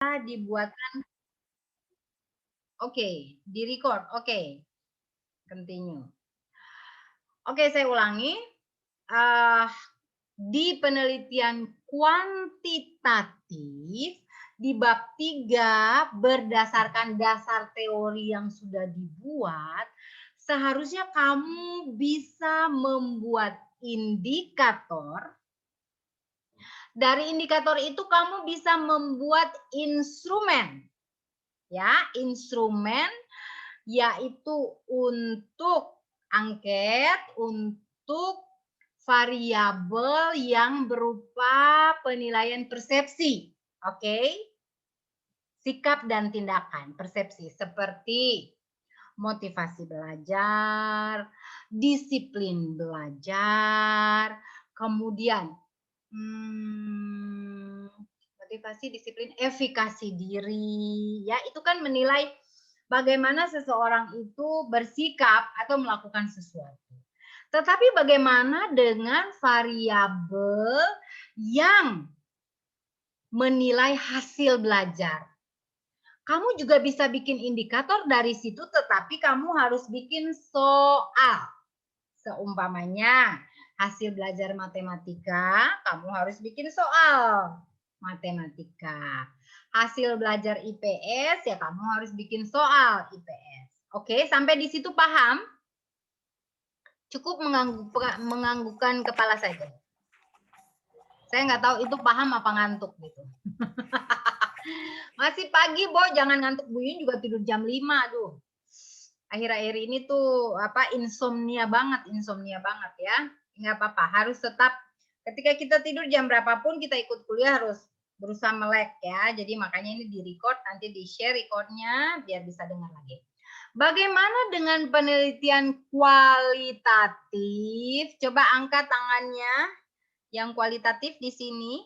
dibuatkan. Oke, di record. Oke, continue. Oke, saya ulangi. Di penelitian kuantitatif di bab 3 berdasarkan dasar teori yang sudah dibuat, seharusnya kamu bisa membuat indikator. Dari indikator itu kamu bisa membuat instrumen. Ya, instrumen yaitu untuk angket, untuk variabel yang berupa penilaian persepsi. Oke? Sikap dan tindakan persepsi seperti motivasi belajar, disiplin belajar, kemudian motivasi, disiplin, efikasi diri, ya itu kan menilai bagaimana seseorang itu bersikap atau melakukan sesuatu. Tetapi bagaimana dengan variabel yang menilai hasil belajar? Kamu juga bisa bikin indikator dari situ, tetapi kamu harus bikin soal. Seumpamanya, hasil belajar matematika, kamu harus bikin soal matematika. Hasil belajar IPS, ya kamu harus bikin soal IPS. Oke, sampai di situ paham? Cukup menganggukkan kepala saja. Saya nggak tahu itu paham apa ngantuk gitu. Masih pagi, Bo, jangan ngantuk. Bu Yun juga tidur jam 5, aduh. Akhir-akhir ini tuh insomnia banget ya. Nggak apa-apa, harus tetap ketika kita tidur jam berapapun kita ikut kuliah harus berusaha melek ya. Jadi makanya ini di record, nanti di share recordnya biar bisa dengar lagi. Bagaimana dengan penelitian kualitatif? Coba angkat tangannya yang kualitatif di sini.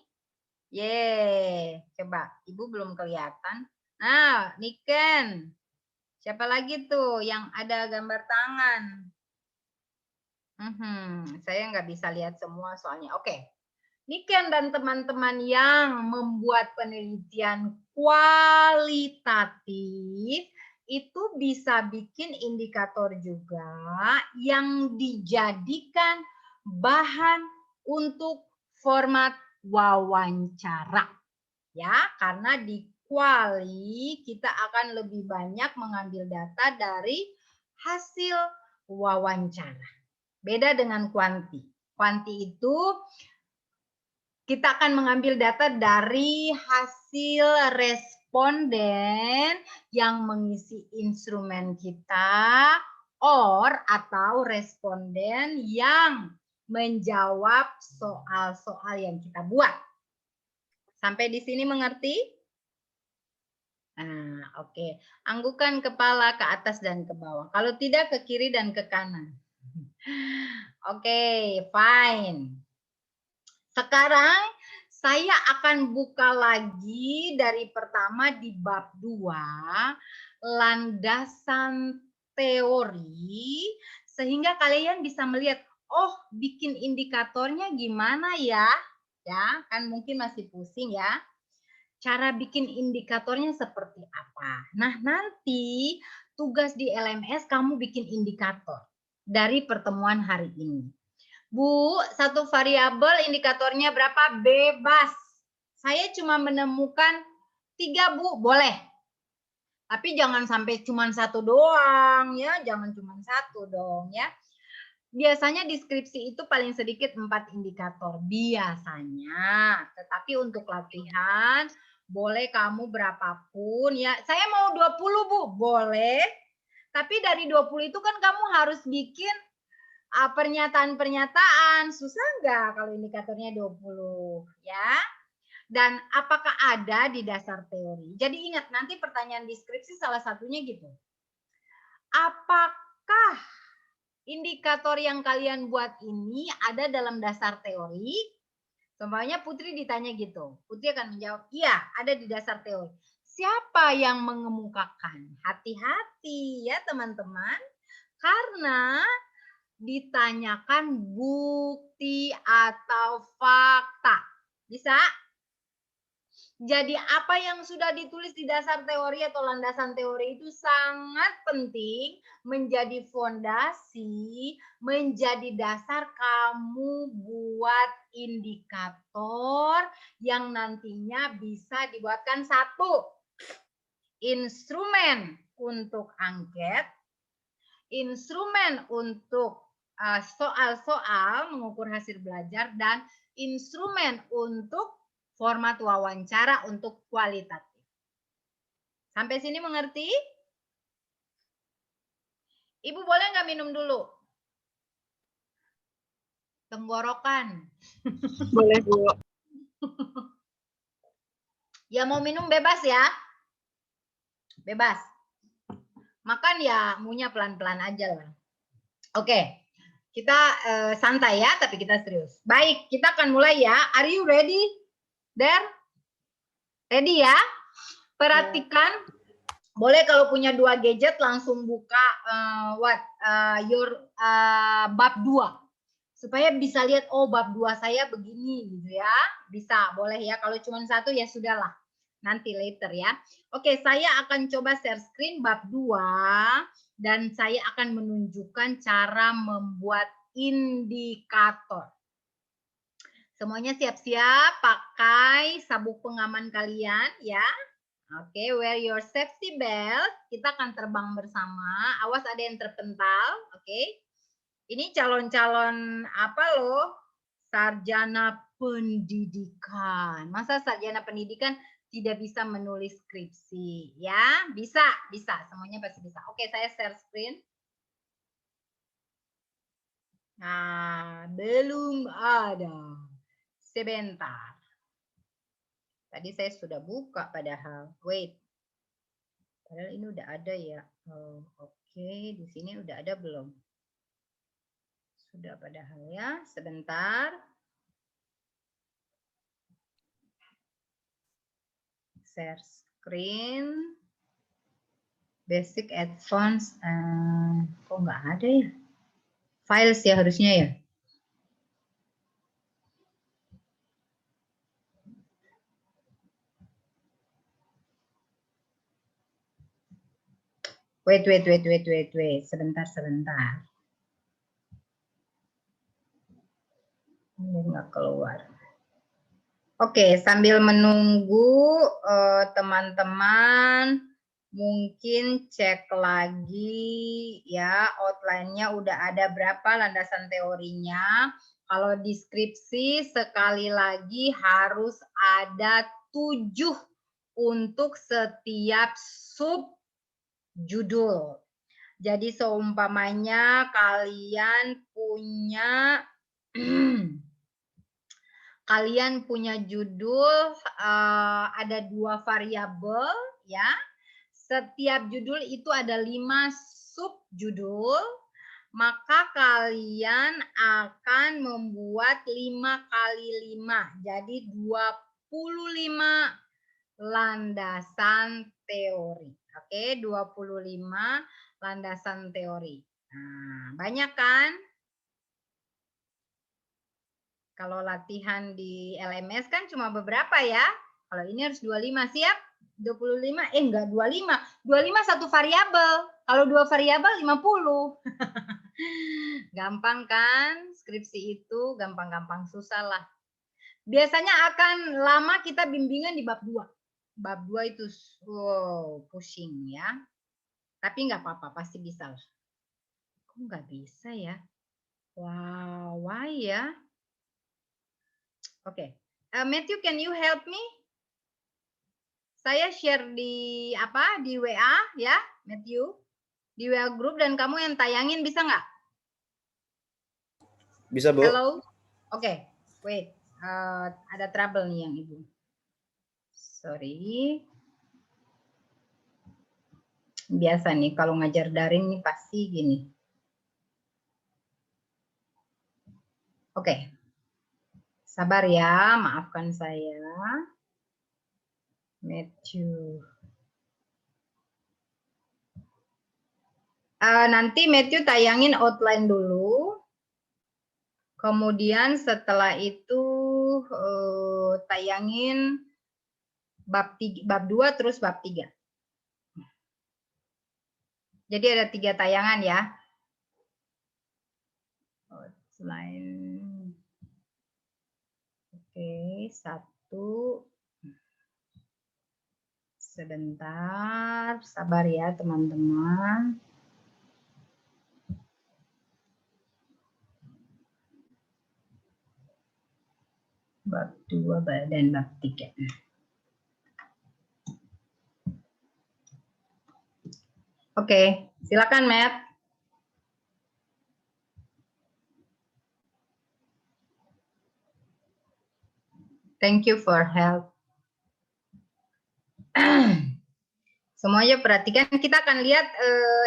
Coba Ibu belum kelihatan. Nah, Niken. Siapa lagi tuh yang ada gambar tangan? Saya nggak bisa lihat semua soalnya. Oke. Niken dan teman-teman yang membuat penelitian kualitatif itu bisa bikin indikator juga yang dijadikan bahan untuk format wawancara. Ya, karena di kuali kita akan lebih banyak mengambil data dari hasil wawancara. Beda dengan kuanti. Kuanti itu kita akan mengambil data dari hasil responden yang mengisi instrumen kita atau responden yang menjawab soal-soal yang kita buat. Sampai di sini mengerti? Nah, oke. Anggukan kepala ke atas dan ke bawah. Kalau tidak, ke kiri dan ke kanan. Oke, fine. Sekarang saya akan buka lagi dari pertama di bab 2, landasan teori, sehingga kalian bisa melihat, oh bikin indikatornya gimana ya? Ya, kan mungkin masih pusing ya. Cara bikin indikatornya seperti apa. Nah, nanti tugas di LMS kamu bikin indikator dari pertemuan hari ini. Bu, satu variabel indikatornya berapa? Bebas. Saya cuma menemukan 3, Bu. Boleh. Tapi jangan sampai cuma 1 doang ya, jangan cuma 1 dong ya. Biasanya deskripsi itu paling sedikit 4 indikator biasanya. Tetapi untuk latihan boleh kamu berapapun ya. Saya mau 20, Bu. Boleh. Tapi dari 20 itu kan kamu harus bikin pernyataan-pernyataan. Susah nggak kalau indikatornya 20 ya? Dan apakah ada di dasar teori? Jadi ingat nanti pertanyaan deskripsi salah satunya gitu. Apakah indikator yang kalian buat ini ada dalam dasar teori? Contohnya Putri ditanya gitu. Putri akan menjawab, iya ada di dasar teori. Siapa yang mengemukakan? Hati-hati ya teman-teman. Karena ditanyakan bukti atau fakta. Bisa? Jadi apa yang sudah ditulis di dasar teori atau landasan teori itu sangat penting menjadi fondasi, menjadi dasar kamu buat indikator yang nantinya bisa dibuatkan satu instrumen untuk angket, instrumen untuk soal-soal mengukur hasil belajar, dan instrumen untuk format wawancara untuk kualitatif. Sampai sini mengerti? Ibu boleh nggak minum dulu? Tenggorokan. Boleh, Bu. Ya mau minum bebas ya. Bebas. Makan ya munya pelan-pelan aja lah. Oke. Kita santai ya, tapi kita serius. Baik, kita akan mulai ya. Are you ready? There? Ready ya? Perhatikan. Boleh kalau punya 2 gadget langsung buka bab 2. Supaya bisa lihat, oh bab 2 saya begini gitu ya. Bisa, boleh ya. Kalau cuma 1 ya sudahlah. Nanti later ya. Oke, saya akan coba share screen bab 2. Dan saya akan menunjukkan cara membuat indikator. Semuanya siap-siap pakai sabuk pengaman kalian ya. Oke, wear your safety belt. Kita akan terbang bersama. Awas ada yang terpental. Oke. Ini calon-calon apa loh? Sarjana pendidikan. Masa sarjana pendidikan tidak bisa menulis skripsi? Ya, bisa, bisa. Semuanya pasti bisa. Oke, saya share screen. Nah, belum ada. Sebentar. Tadi saya sudah buka padahal. Wait. Padahal ini udah ada ya. Oh, oke, di sini udah ada belum? Sudah padahal ya. Sebentar. Share screen. Basic advance. Kok nggak ada ya? Files ya harusnya ya. Wait. Sebentar. Ini nggak keluar. Oke, sambil menunggu teman-teman mungkin cek lagi ya outline-nya udah ada berapa landasan teorinya. Kalau deskripsi sekali lagi harus ada 7 untuk setiap sub judul. Jadi seumpamanya kalian punya judul ada 2 variabel ya. Setiap judul itu ada 5 subjudul, maka kalian akan membuat 5 kali 5. Jadi 25 landasan teori. Oke, 25 landasan teori. Nah, banyak kan? Kalau latihan di LMS kan cuma beberapa ya. Kalau ini harus 25, siap? 25, enggak 25. 25 satu variabel. Kalau 2 variabel 50. Gampang kan? Skripsi itu gampang-gampang, susah lah. Biasanya akan lama kita bimbingan di bab 2. Bab 2 itu pusing ya. Tapi nggak apa-apa, pasti bisa lah. Kok nggak bisa ya? Wow, why ya? Oke. Matthew, can you help me? Saya share di di WA ya, Matthew. Di WA group dan kamu yang tayangin bisa nggak? Bisa, Bu. Hello. Oke, wait. Ada trouble nih yang Ibu. Sorry. Biasa nih kalau ngajar daring nih pasti gini. Oke. Sabar ya, maafkan saya. Matthew. Nanti Matthew tayangin outline dulu. Kemudian setelah itu tayangin bab 2 terus bab 3. Jadi ada 3 tayangan ya. Selain oke, 1 sebentar, sabar ya teman-teman. Bab 2 dan bab 3. Oke, silakan Matt. Thank you for help. Semuanya perhatikan, kita akan lihat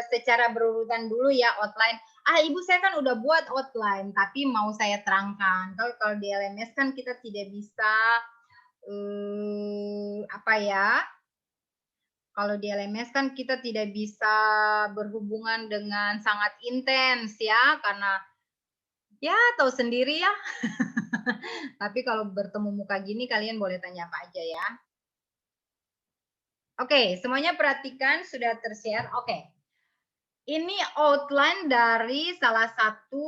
secara berurutan dulu ya outline. Ibu saya kan udah buat outline, tapi mau saya terangkan. Kalau di LMS kan kita tidak bisa apa ya? Kalau di LMS kan kita tidak bisa berhubungan dengan sangat intens ya, karena ya tahu sendiri ya. Tapi kalau bertemu muka gini kalian boleh tanya apa aja ya. Oke, semuanya perhatikan sudah tershare. Oke. Ini outline dari salah satu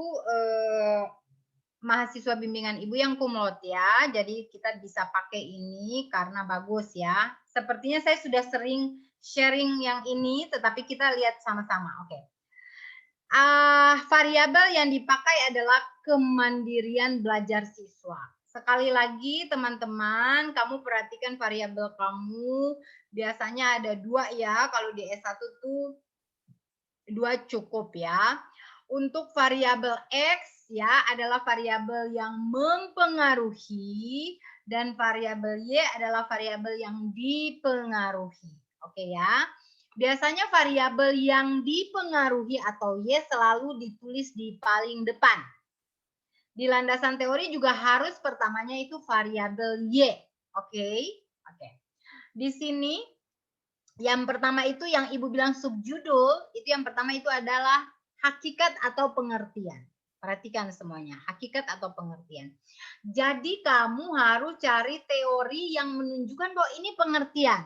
mahasiswa bimbingan ibu yang kumlot ya. Jadi kita bisa pakai ini karena bagus ya. Sepertinya saya sudah sering sharing yang ini, tetapi kita lihat sama-sama. Oke. Variabel yang dipakai adalah kemandirian belajar siswa. Sekali lagi teman-teman, kamu perhatikan variabel kamu. Biasanya ada 2 ya. Kalau di S1 tuh 2 cukup ya. Untuk variabel X ya adalah variabel yang mempengaruhi dan variabel Y adalah variabel yang dipengaruhi. Oke ya. Biasanya variabel yang dipengaruhi atau Y selalu ditulis di paling depan. Di landasan teori juga harus pertamanya itu variabel Y. Oke. Oke. Di sini yang pertama itu yang Ibu bilang subjudul, itu yang pertama itu adalah hakikat atau pengertian. Perhatikan semuanya, hakikat atau pengertian. Jadi kamu harus cari teori yang menunjukkan bahwa ini pengertian.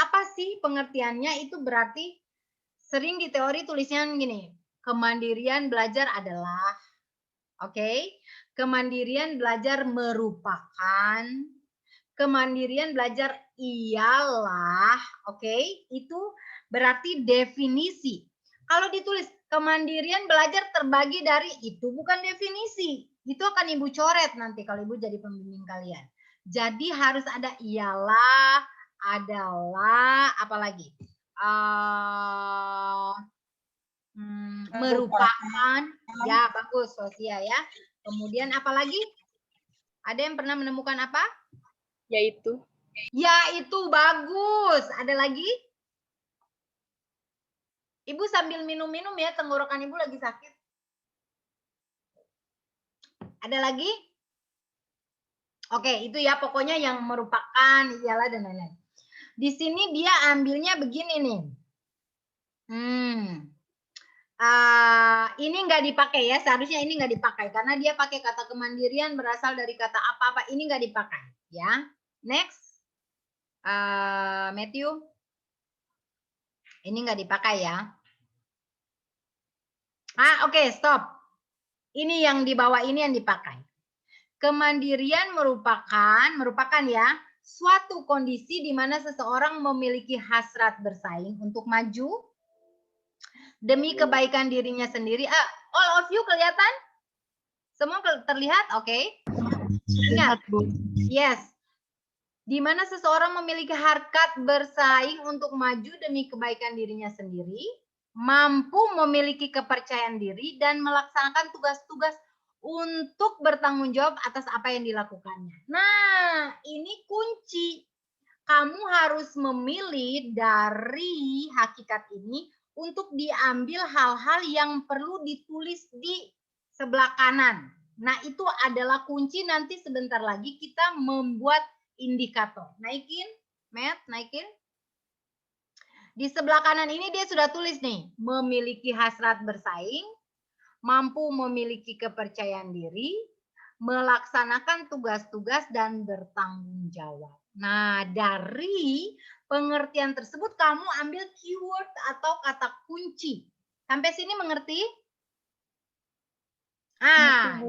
Apa sih pengertiannya? Itu berarti sering di teori tulisnya gini, kemandirian belajar adalah, oke, kemandirian belajar merupakan, kemandirian belajar ialah, oke, itu berarti definisi. Kalau ditulis kemandirian belajar terbagi dari, itu bukan definisi. Itu akan Ibu coret nanti kalau Ibu jadi pembimbing kalian. Jadi harus ada ialah, adalah, apalagi? Merupakan, ya bagus Sosia ya. Kemudian apalagi? Ada yang pernah menemukan apa? Yaitu. Yaitu bagus. Ada lagi? Ibu sambil minum-minum ya, tenggorokan Ibu lagi sakit. Ada lagi? Oke, itu ya pokoknya yang merupakan, ialah dan lain-lain. Di sini dia ambilnya begini nih. Ini nggak dipakai ya, seharusnya ini nggak dipakai karena dia pakai kata kemandirian berasal dari kata apa-apa, ini nggak dipakai ya. Next, Matthew, ini nggak dipakai ya. Oke, stop. Ini yang di bawah ini yang dipakai. Kemandirian merupakan ya suatu kondisi di mana seseorang memiliki hasrat bersaing untuk maju demi kebaikan dirinya sendiri. All of you kelihatan? Semua terlihat? Oke. Ingat, Bu. Yes. Di mana seseorang memiliki harkat bersaing untuk maju demi kebaikan dirinya sendiri, mampu memiliki kepercayaan diri dan melaksanakan tugas-tugas untuk bertanggung jawab atas apa yang dilakukannya. Nah, ini kunci. Kamu harus memilih dari hakikat ini untuk diambil hal-hal yang perlu ditulis di sebelah kanan. Nah, itu adalah kunci nanti sebentar lagi kita membuat indikator. Naikin, Matt, naikin. Di sebelah kanan ini dia sudah tulis nih, memiliki hasrat bersaing, mampu memiliki kepercayaan diri, melaksanakan tugas-tugas dan bertanggung jawab. Nah, dari pengertian tersebut kamu ambil keyword atau kata kunci. Sampai sini mengerti?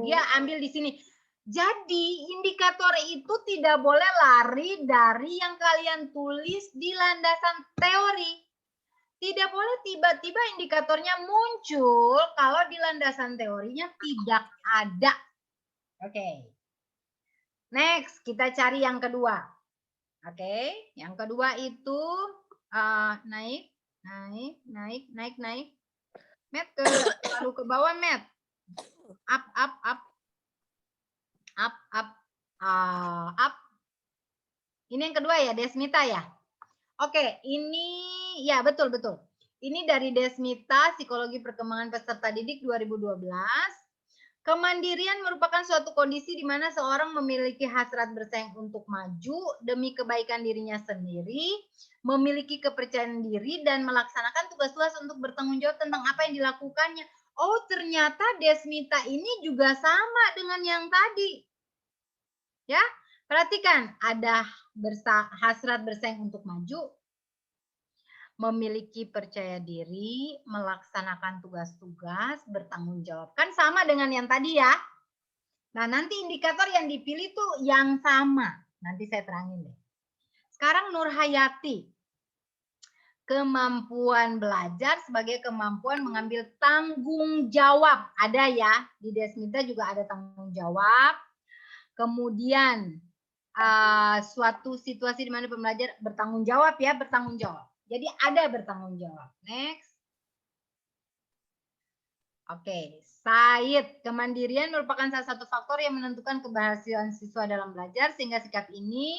Dia ambil di sini. Jadi, indikator itu tidak boleh lari dari yang kalian tulis di landasan teori. Tidak boleh tiba-tiba indikatornya muncul kalau di landasan teorinya tidak ada. Oke. Next, kita cari yang kedua. Oke, yang kedua itu naik. Matt lalu ke bawah, Matt. Up. Ini yang kedua ya, Desmita ya. Oke, ini ya betul. Ini dari Desmita, Psikologi Perkembangan Peserta Didik 2012. Kemandirian merupakan suatu kondisi di mana seorang memiliki hasrat bersaing untuk maju demi kebaikan dirinya sendiri, memiliki kepercayaan diri, dan melaksanakan tugas-tugas untuk bertanggung jawab tentang apa yang dilakukannya. Oh, ternyata Desmita ini juga sama dengan yang tadi. Ya, perhatikan, ada hasrat bersaing untuk maju, memiliki percaya diri, melaksanakan tugas-tugas, bertanggung jawab. Kan sama dengan yang tadi ya. Nah, nanti indikator yang dipilih tuh yang sama. Nanti saya terangin deh. Sekarang Nur Hayati. Kemampuan belajar sebagai kemampuan mengambil tanggung jawab. Ada ya, di Desmita juga ada tanggung jawab. Kemudian, suatu situasi di mana pembelajar bertanggung jawab ya, bertanggung jawab. Jadi ada bertanggung jawab. Next. Oke, Said. Kemandirian merupakan salah satu faktor yang menentukan keberhasilan siswa dalam belajar, sehingga sikap ini,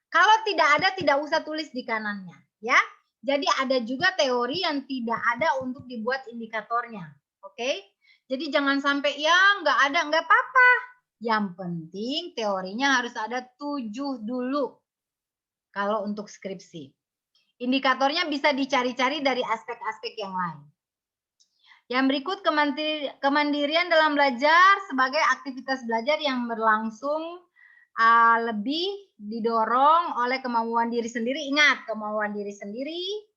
kalau tidak ada, tidak usah tulis di kanannya. Ya. Jadi ada juga teori yang tidak ada untuk dibuat indikatornya. Oke. Jadi jangan sampai ya nggak ada, nggak apa-apa. Yang penting teorinya harus ada 7 dulu. Kalau untuk skripsi. Indikatornya bisa dicari-cari dari aspek-aspek yang lain. Yang berikut, kemandirian dalam belajar sebagai aktivitas belajar yang berlangsung lebih didorong oleh kemauan diri sendiri. Ingat, kemauan diri sendiri,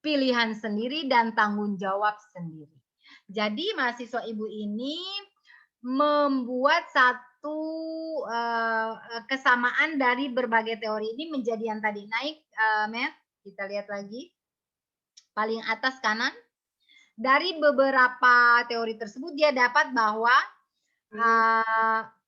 pilihan sendiri, dan tanggung jawab sendiri. Jadi mahasiswa ibu ini membuat satu kesamaan dari berbagai teori ini menjadi yang tadi naik, Matt. Kita lihat lagi. Paling atas kanan. Dari beberapa teori tersebut dia dapat bahwa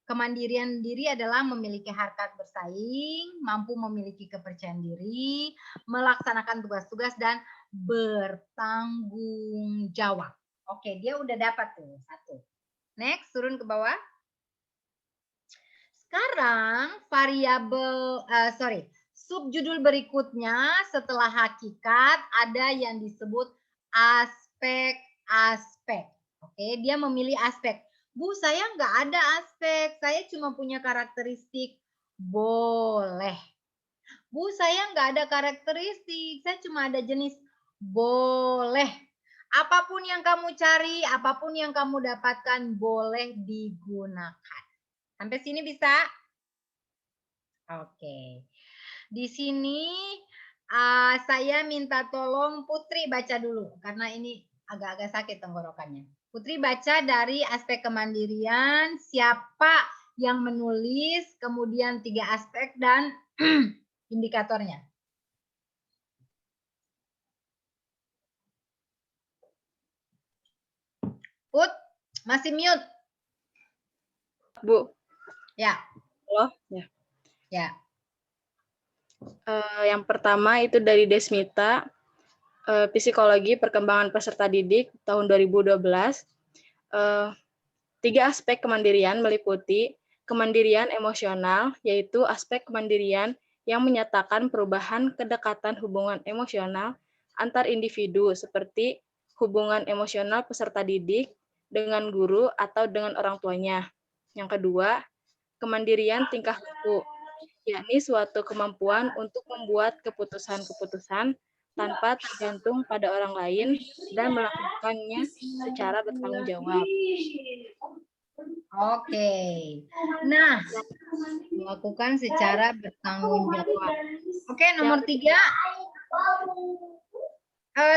kemandirian diri adalah memiliki harkat bersaing, mampu memiliki kepercayaan diri, melaksanakan tugas-tugas, dan bertanggung jawab. Oke, dia udah dapat tuh satu. Next, turun ke bawah. Sekarang subjudul berikutnya setelah hakikat ada yang disebut aspek-aspek. Oke, dia memilih aspek. Bu, saya nggak ada aspek, saya cuma punya karakteristik. Boleh. Bu, saya nggak ada karakteristik, saya cuma ada jenis. Boleh. Apapun yang kamu cari, apapun yang kamu dapatkan, boleh digunakan. Sampai sini bisa? Oke. Di sini saya minta tolong Putri baca dulu, karena ini agak-agak sakit tenggorokannya. Putri baca dari aspek kemandirian, siapa yang menulis, kemudian 3 aspek, dan indikatornya. Put, masih mute. Bu. Ya. Halo? Ya. Ya. Yang pertama itu dari Desmita, Psikologi Perkembangan Peserta Didik tahun 2012. 3 aspek kemandirian meliputi kemandirian emosional, yaitu aspek kemandirian yang menyatakan perubahan kedekatan hubungan emosional antar individu, seperti hubungan emosional peserta didik dengan guru atau dengan orang tuanya. Yang kedua, kemandirian tingkah laku, yakni suatu kemampuan untuk membuat keputusan-keputusan tanpa tergantung pada orang lain dan melakukannya secara bertanggung jawab. Oke. Nah, melakukan secara bertanggung jawab. Oke, nomor 3.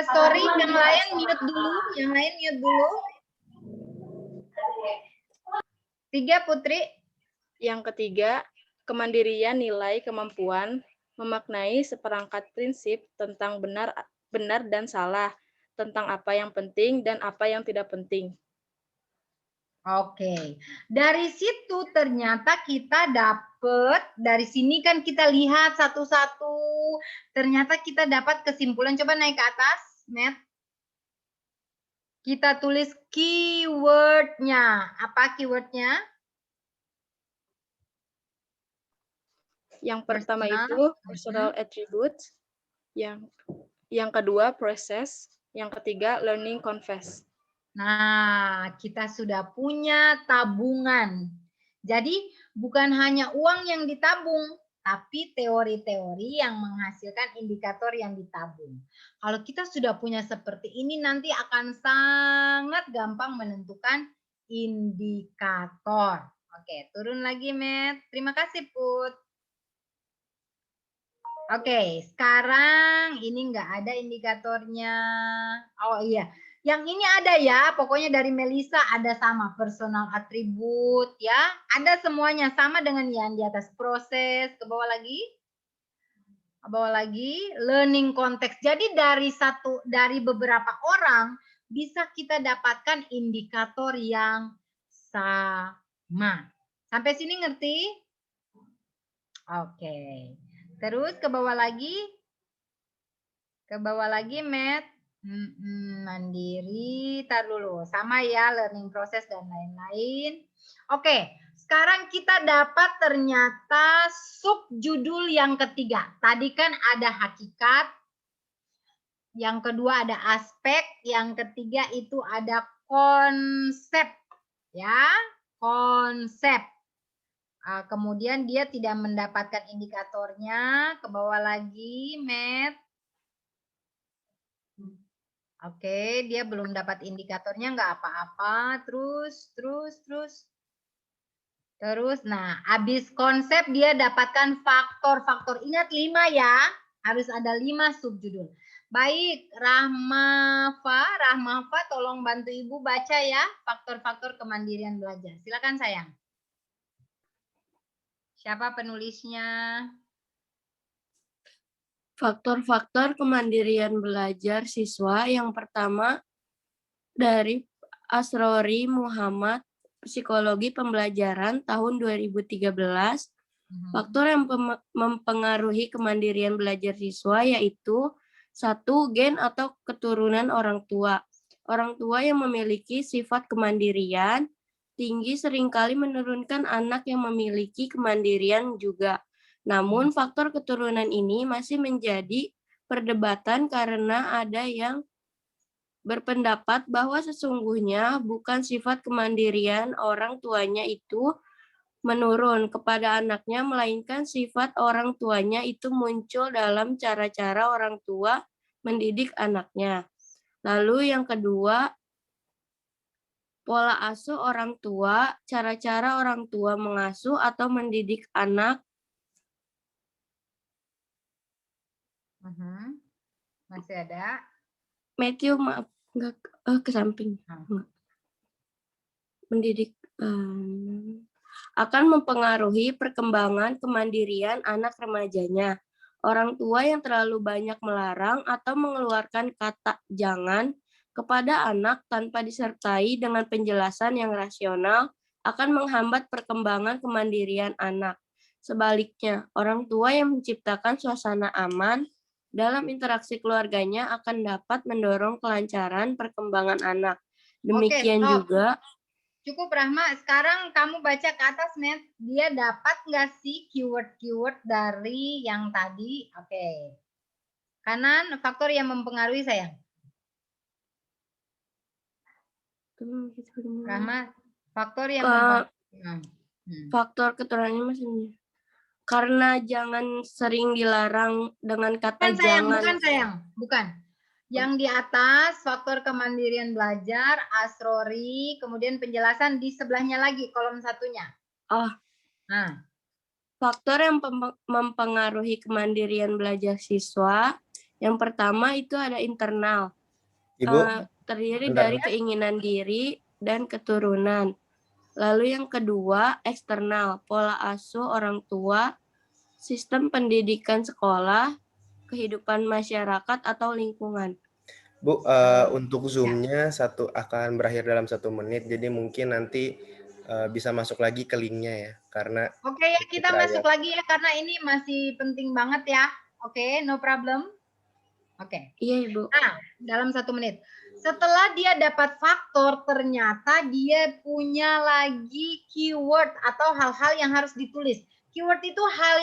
Sorry, yang lain mute dulu. Yang lain mute dulu. 3, Putri. Yang ketiga, kemandirian nilai kemampuan memaknai seperangkat prinsip tentang benar dan salah, tentang apa yang penting dan apa yang tidak penting. Oke, dari situ ternyata kita dapat, dari sini kan kita lihat satu-satu, ternyata kita dapat kesimpulan. Coba naik ke atas, Matt. Kita tulis keywordnya. Apa keywordnya? Yang pertama Personal. itu personal attributes, yang kedua process, yang ketiga learning confess. Nah, kita sudah punya tabungan. Jadi bukan hanya uang yang ditabung, tapi teori-teori yang menghasilkan indikator yang ditabung. Kalau kita sudah punya seperti ini, nanti akan sangat gampang menentukan indikator. Oke, turun lagi, Matt. Terima kasih, Put. Oke, sekarang ini nggak ada indikatornya. Oh iya, yang ini ada ya, pokoknya dari Melisa ada sama personal atribut ya, ada semuanya sama dengan yang di atas. Proses, ke bawah lagi, learning context. Jadi dari beberapa orang bisa kita dapatkan indikator yang sama. Sampai sini ngerti? Oke. Terus ke bawah lagi. Ke bawah lagi, Matt. Mandiri, tar dulu. Sama ya, learning process dan lain-lain. Oke, sekarang kita dapat ternyata subjudul yang ketiga. Tadi kan ada hakikat. Yang kedua ada aspek. Yang ketiga itu ada konsep. Ya, konsep. Kemudian dia tidak mendapatkan indikatornya. Ke bawah lagi, Matt. Oke, dia belum dapat indikatornya, nggak apa-apa. Terus, nah, habis konsep dia dapatkan faktor-faktor. Ingat 5 ya, harus ada 5 subjudul. Baik, Rahmafa, tolong bantu Ibu baca ya, faktor-faktor kemandirian belajar. Silakan sayang. Siapa penulisnya? Faktor-faktor kemandirian belajar siswa yang pertama dari Asrori Muhammad, Psikologi Pembelajaran tahun 2013. Faktor yang mempengaruhi kemandirian belajar siswa yaitu 1. Gen atau keturunan orang tua. Orang tua yang memiliki sifat kemandirian tinggi seringkali menurunkan anak yang memiliki kemandirian juga. Namun faktor keturunan ini masih menjadi perdebatan karena ada yang berpendapat bahwa sesungguhnya bukan sifat kemandirian orang tuanya itu menurun kepada anaknya, melainkan sifat orang tuanya itu muncul dalam cara-cara orang tua mendidik anaknya. Lalu yang kedua, pola asuh orang tua, cara-cara orang tua mengasuh atau mendidik anak. Masih ada? Matthew, maaf, enggak ke samping. Mendidik akan mempengaruhi perkembangan kemandirian anak remajanya. Orang tua yang terlalu banyak melarang atau mengeluarkan kata jangan kepada anak tanpa disertai dengan penjelasan yang rasional akan menghambat perkembangan kemandirian anak. Sebaliknya, orang tua yang menciptakan suasana aman dalam interaksi keluarganya akan dapat mendorong kelancaran perkembangan anak. Demikian juga. Cukup, Rahma. Sekarang kamu baca ke atas, Matt. Dia dapat nggak sih keyword-keyword dari yang tadi? Oke. Kanan, faktor yang mempengaruhi, sayang. Rahma, faktor yang faktor keturunannya masih karena jangan sering dilarang dengan kata bukan, sayang, jangan. Bukan. Yang di atas faktor kemandirian belajar, Asrori, kemudian penjelasan di sebelahnya lagi kolom satunya. Oh, Nah, faktor yang mempengaruhi kemandirian belajar siswa, yang pertama itu ada internal. Ibu, Terdiri bentar. dari keinginan diri dan keturunan. Lalu yang kedua, eksternal, pola asuh orang tua, sistem pendidikan sekolah, kehidupan masyarakat atau lingkungan. Bu, untuk Zoom-nya akan berakhir dalam 1 menit, jadi mungkin nanti bisa masuk lagi ke link-nya ya, karena oke ya, kita trial. masuk lagi ya karena ini masih penting banget ya. Oke, no problem. Oke. Iya, Ibu. Nah, dalam 1 menit. Setelah dia dapat faktor, ternyata dia punya lagi keyword atau hal-hal yang harus ditulis. Keyword itu hal